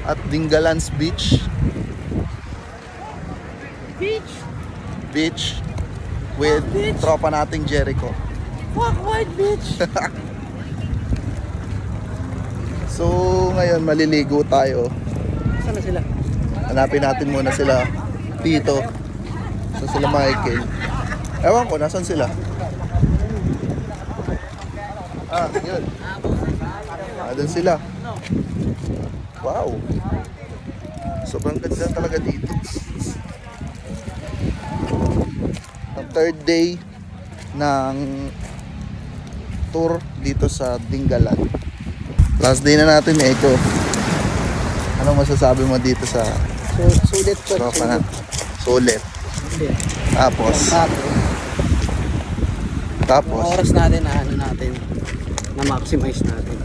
at Dingalan's Beach. Beach with tropa nating Jericho. Fuck white bitch. So ngayon maliligo tayo. Saan na sila? Hanapin natin muna sila Tito. So sila Michael. Ewan ko, nasan sila? Yun. Doon sila. Wow. Sobrang ganda talaga dito. Ang third day ng tour dito sa Dingalan. Last day na natin, Eko. Anong masasabi mo dito sa Sulit po. tropa na? Sulit. Tapos Oras natin na na maximize natin.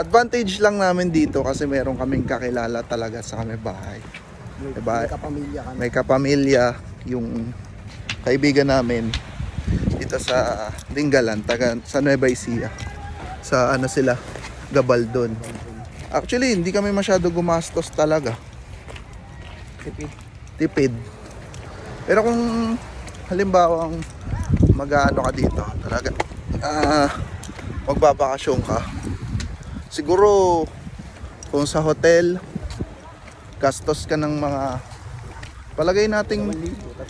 advantage lang namin dito kasi meron kaming kakilala talaga sa kami bahay. Diba? May kapamilya kami. May kapamilya yung kaibigan namin dito sa Dingalan, taga sa Nueva Ecija. Sa ano sila, Gabaldon. Actually, hindi kami masyado gumastos talaga. Tipid. Pero kung halimbawa mag-aano ka dito, talaga magbabakasyon ka. Siguro kung sa hotel gastos ka ng mga palagay nating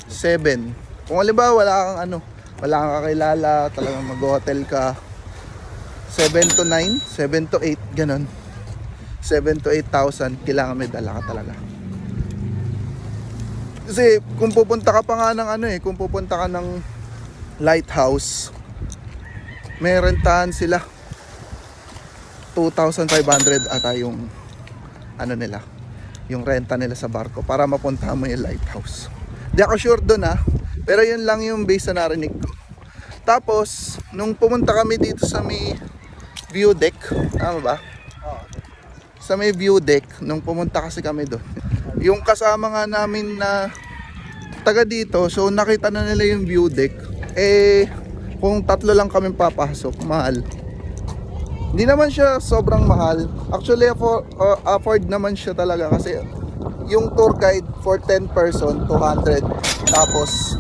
7. Kung halimbawa wala kang kakilala, talagang mag-hotel ka 7 to 9, 7 to 8 ganun. 7 to 8,000 kailangan may dala ka talaga. Kasi kung pupunta ka pa nga ng kung pupunta ka ng lighthouse, may rentahan sila 2,500 ata yung nila, yung renta nila sa barko para mapuntahan mo yung lighthouse. Di ako sure doon pero yun lang yung base na narinig ko. Tapos nung pumunta kami dito sa may view deck, tama ba? Sa may view deck, nung pumunta kasi kami doon, yung kasama nga namin na taga dito, so nakita na nila yung view deck. Kung 3 lang kami papasok, mahal. Hindi naman siya sobrang mahal. Actually, afford naman siya talaga kasi yung tour guide for 10 person, 200. Tapos,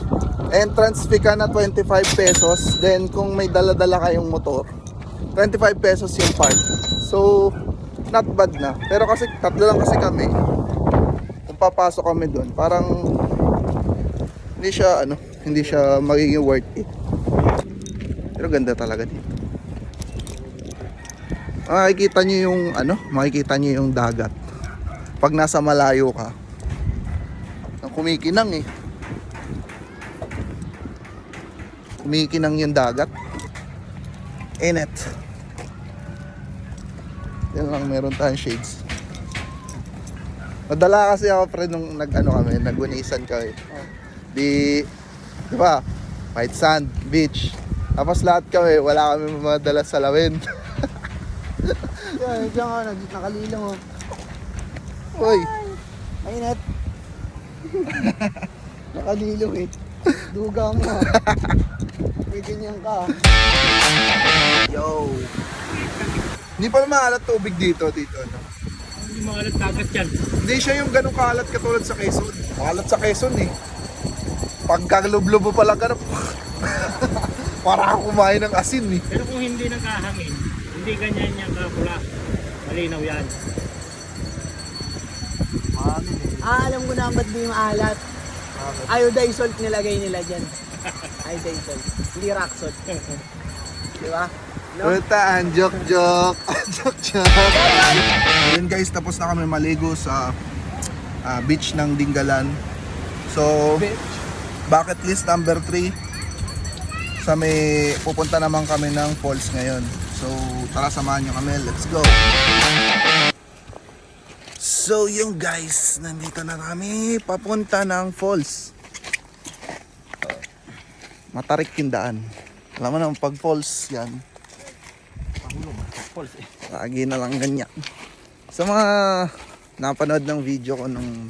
entrance fee ka na 25 pesos. Then, kung may dala-dala kayong motor, 25 pesos yung park. So, not bad na. Pero kasi 3 lang kasi kami. Kung papasok kami doon, parang hindi siya magiging worth it. Pero ganda talaga dito. Makikita niyo yung dagat. Pag nasa malayo ka, kumikinang kumikinang yung dagat. Init. Yan lang, meron tayong shades. Madala kasi ako pre nung nag-unisan kami. Di ba? White sand, beach. Tapos lahat kami, wala kami madala salamin. Diyan ka, nakalilang Uy, Mainit. Nakalilo Duga mo May ganyan ka. yo. Hindi pa maalat tubig dito, no? Hindi makalat dagat yan. Hindi siya yung ganun kalat katulad sa Quezon. Kalat sa Quezon Pagkalublub mo pala ganun. Para ako kumain ng asin Pero kung hindi nakahangin, hindi ganyan yan kapula. Malinaw yan. Alam ko na ba't di maalat. Iodized salt nilagay nila dyan. Iodized salt. Hindi rock salt. Diba? No? Putaan, joke. Ayun guys, tapos na kami maligo sa beach ng Dingalan. So, bucket list number 3. Sa may pupunta naman kami ng falls ngayon. So, tara samahan nyo kami. Let's go! So, yung guys, nandito na kami papunta ng falls. Matarik yung daan. Alam mo naman, pag falls yan, lagi na lang ganyan. Sa mga napanood ng video ko nung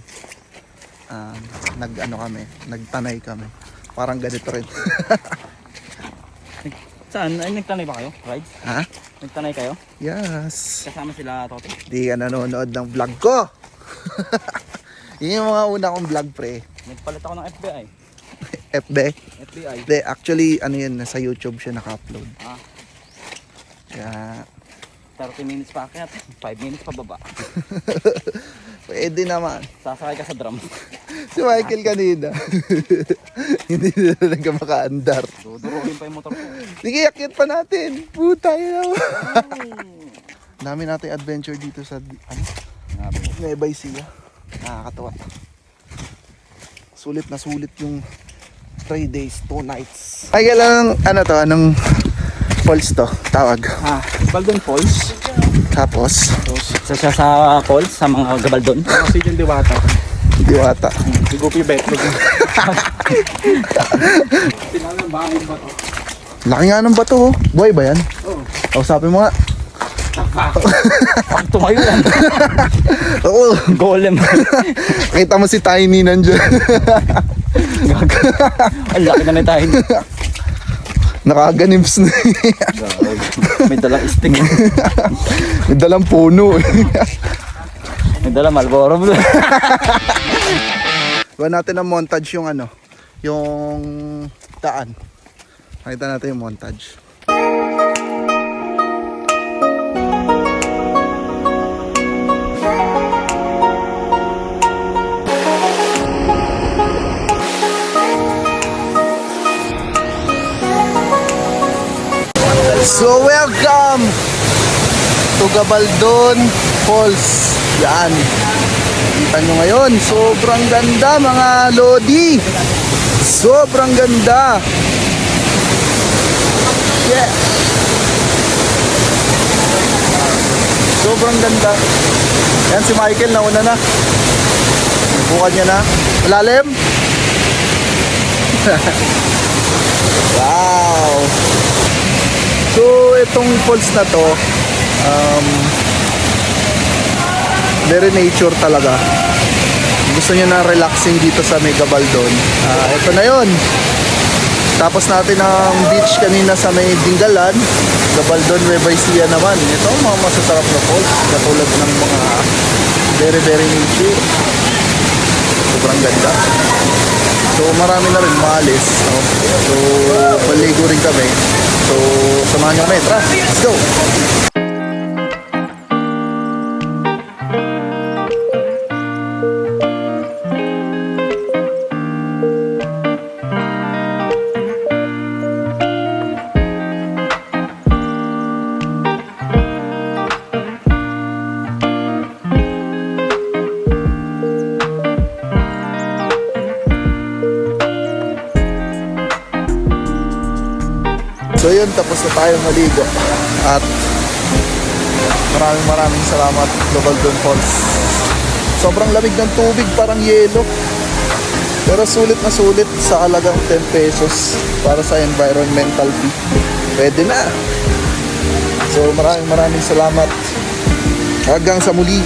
nagtanay kami, parang ganito rin. Saan? Ay, nagtanay ba kayo? Rides? Ha? Nagtanay kayo? Yes. Kasama sila Tote? Di ka nanonood ng vlog ko. Yun yung mga una kong vlog, pre. Nagpalit ako ng FBI. FB. FBI. Hindi, actually, ano yun, sa YouTube siya naka-upload. Ah, Kaya, 30 minutes pa akyat. 5 minutes pa baba. pwede naman. Sasakay ka sa drum. Si Michael kanina. Hindi na talaga makaandar. Duduruhin pa yung motor ko. Sige, akit pa natin. Puta yun. Dami natin adventure dito sa Nueva Ecija. Nakakatawa. Sulit na sulit yung 3 days, 2 nights. Ay, kailangan, anong falls to, tawag. Gabaldon Falls. Tapos, Sa falls, sa mga Gabaldon. Kasi yung Diwata. Diwata. Si Gopi Bet. Laki nga ng bato, oh. Buhay ba yan? Oo. Kausapin mo nga. Pag tumayo yan. Oo. Golem. Kita mo si Tiny nandiyan. Ang laki na tayo. Nakaganims na. May dalang stick. May dalang puno. May dalang Malboro. Gawa natin ang montage yung yung daan. Nakita natin yung montage. So welcome to Gabaldon Falls. Yan. Kita nyo ngayon, sobrang ganda mga lodi. Sobrang ganda. Yeah. Sobrang ganda. Yan si Michael, nauna na. Bukad niya na. Malalim. Wow. So itong falls na to, very nature talaga. Gusto niyo na relaxing dito sa May Gabaldon. Ito na yon. Tapos natin ang beach kanina sa May Dingalan, Gabaldon, Nueva Ecija naman. Ito ang mga masasarap na falls, katulad ng mga very nature. Sobrang ganda. So marami na rin maalis, no? So paligo rin kami. So samahan nyo kami, tara, let's go! So yun, tapos na tayo maligo. At maraming salamat, Gabaldon Falls. Sobrang lamig ng tubig, parang yelo. Pero sulit na sulit sa halagang 10 pesos para sa environmental fee. Pwede na. So maraming salamat. Hanggang sa muli.